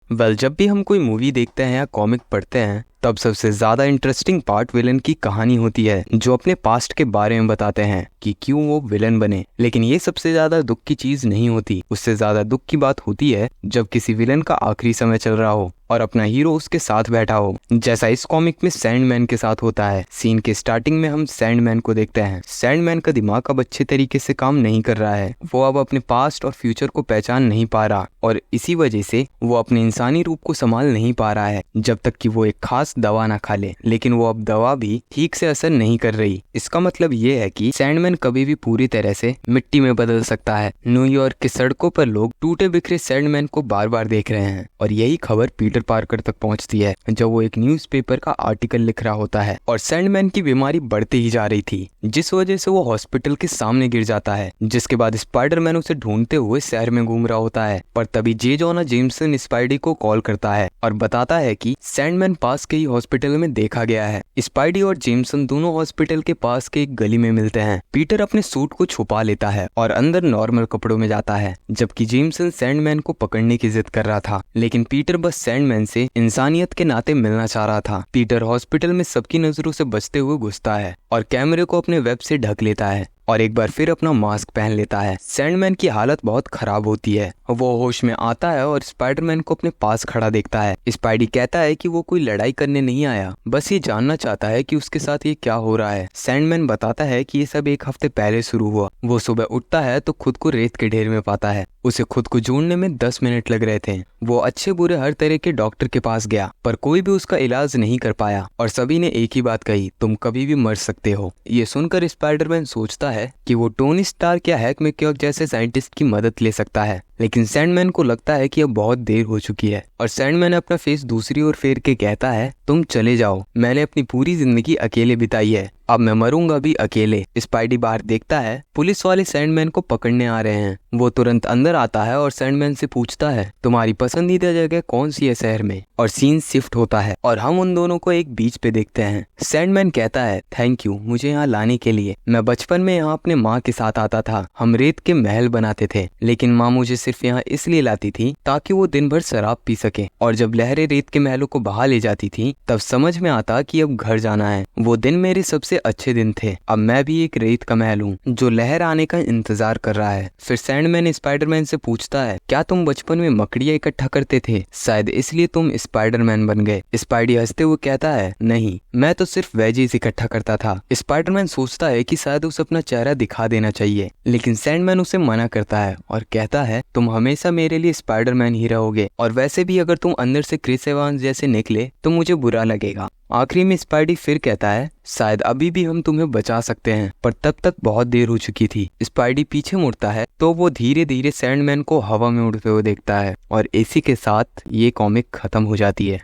जब भी हम कोई मूवी देखते हैं या कॉमिक पढ़ते हैं तब सबसे ज़्यादा इंटरेस्टिंग पार्ट विलन की कहानी होती है, जो अपने पास्ट के बारे में बताते हैं कि क्यों वो विलन बने। लेकिन ये सबसे ज़्यादा दुख की चीज़ नहीं होती। उससे ज़्यादा दुख की बात होती है जब किसी विलन का आखिरी समय चल रहा हो और अपना हीरो उसके साथ बैठा हो, जैसा इस कॉमिक में सैंडमैन के साथ होता है। सीन के स्टार्टिंग में हम सैंडमैन को देखते हैं। सैंडमैन का दिमाग अब अच्छे तरीके से काम नहीं कर रहा है। वो अब अपने पास्ट और फ्यूचर को पहचान नहीं पा रहा और इसी वजह से वो अपने इंसानी रूप को संभाल नहीं पा रहा है जब तक कि वो एक खास दवा ना खा ले। लेकिन वो अब दवा भी ठीक से असर नहीं कर रही। इसका मतलब ये है कि सैंडमैन कभी भी पूरी तरह से मिट्टी में बदल सकता है। न्यूयॉर्क की सड़कों पर लोग टूटे बिखरे सैंडमैन को बार बार देख रहे हैं और यही खबर पीटर पार्कर तक पहुंचती है जब वो एक न्यूज़पेपर का आर्टिकल लिख रहा होता है। और सैंडमैन की बीमारी बढ़ती ही जा रही थी, जिस वजह से वो हॉस्पिटल के सामने गिर जाता है। जिसके बाद स्पाइडरमैन उसे ढूंढते हुए शहर में घूम रहा होता है, पर तभी जे जोना जेमसन स्पाइडी को कॉल करता है और बताता है कि सैंडमैन पास के ही हॉस्पिटल में देखा गया है। स्पाइडी और जेमसन दोनों हॉस्पिटल के पास के एक गली में मिलते हैं। पीटर अपने सूट को छुपा लेता है और अंदर नॉर्मल कपड़ों में जाता है, जबकि जेमसन सैंडमैन को पकड़ने की जिद कर रहा था। लेकिन पीटर बस सैंडमैन से इंसानियत के नाते मिलना चाह रहा था। पीटर हॉस्पिटल में सबकी नजरों से बचते हुए घुसता है और कैमरे को अपने वेब से ढक लेता है और एक बार फिर अपना मास्क पहन लेता है। सैंडमैन की हालत बहुत खराब होती है। वो होश में आता है और स्पाइडरमैन को अपने पास खड़ा देखता है। स्पाइडी कहता है कि वो कोई लड़ाई करने नहीं आया, बस ये जानना चाहता है कि उसके साथ ये क्या हो रहा है। सैंडमैन बताता है कि ये सब एक हफ्ते पहले शुरू हुआ। वो सुबह उठता है तो खुद को रेत के ढेर में पाता है। उसे खुद को ढूंढने में 10 मिनट लग रहे थे। वो अच्छे बुरे हर तरह के डॉक्टर के पास गया, पर कोई भी उसका इलाज नहीं कर पाया और सभी ने एक ही बात कही, तुम कभी भी मर सकते हो। ये सुनकर स्पाइडरमैन सोचता है कि वो टोनी स्टार्क या हैकमैक जैसे साइंटिस्ट की मदद ले सकता है। लेकिन सैंडमैन को लगता है कि अब बहुत देर हो चुकी है और सैंडमैन अपना फेस दूसरी ओर फेर के कहता है, तुम चले जाओ, मैंने अपनी पूरी जिंदगी अकेले बिताई है, अब मैं मरूंगा भी अकेले। स्पाइडी बाहर देखता है, पुलिस वाले सैंडमैन को पकड़ने आ रहे हैं। वो तुरंत अंदर आता है और सैंडमैन से पूछता है, तुम्हारी पसंदीदा जगह कौन सी है शहर में? और सीन शिफ्ट होता है और हम उन दोनों को एक बीच पे देखते हैं। सैंडमैन कहता है, थैंक यू मुझे यहाँ लाने के लिए। मैं बचपन में यहाँ अपने माँ के साथ आता था। हम रेत के महल बनाते थे, लेकिन माँ मुझे सिर्फ यहाँ इसलिए लाती थी ताकि वो दिन भर शराब पी सके। और जब लहरें रेत के महलों को बहा ले जाती थी तब समझ में आता कि अब घर जाना है। वो दिन मेरे सबसे अच्छे दिन थे। अब मैं भी एक रेत का महल हूँ जो लहर आने का इंतजार कर रहा है। फिर सैंडमैन स्पाइडरमैन से पूछता है, क्या तुम बचपन में मकड़ियाँ इकट्ठा करते थे? शायद इसलिए तुम स्पाइडरमैन बन गए। स्पाइडी हंसते हुए कहता है, नहीं, मैं तो सिर्फ वेजीज इकट्ठा करता था। स्पाइडरमैन सोचता है कि शायद उसे अपना चेहरा दिखा देना चाहिए, लेकिन सैंडमैन उसे मना करता है और कहता है, तुम हमेशा मेरे लिए स्पाइडरमैन ही रहोगे और वैसे भी अगर तुम अंदर से क्रिस एवांस जैसे निकले तो मुझे बुरा लगेगा। आखिरी में स्पाइडी फिर कहता है, शायद अभी भी हम तुम्हें बचा सकते हैं, पर तब तक बहुत देर हो चुकी थी। स्पाइडी पीछे मुड़ता है तो वो धीरे धीरे सैंडमैन को हवा में उड़ते हुए देखता है और इसी के साथ ये कॉमिक खत्म हो जाती है।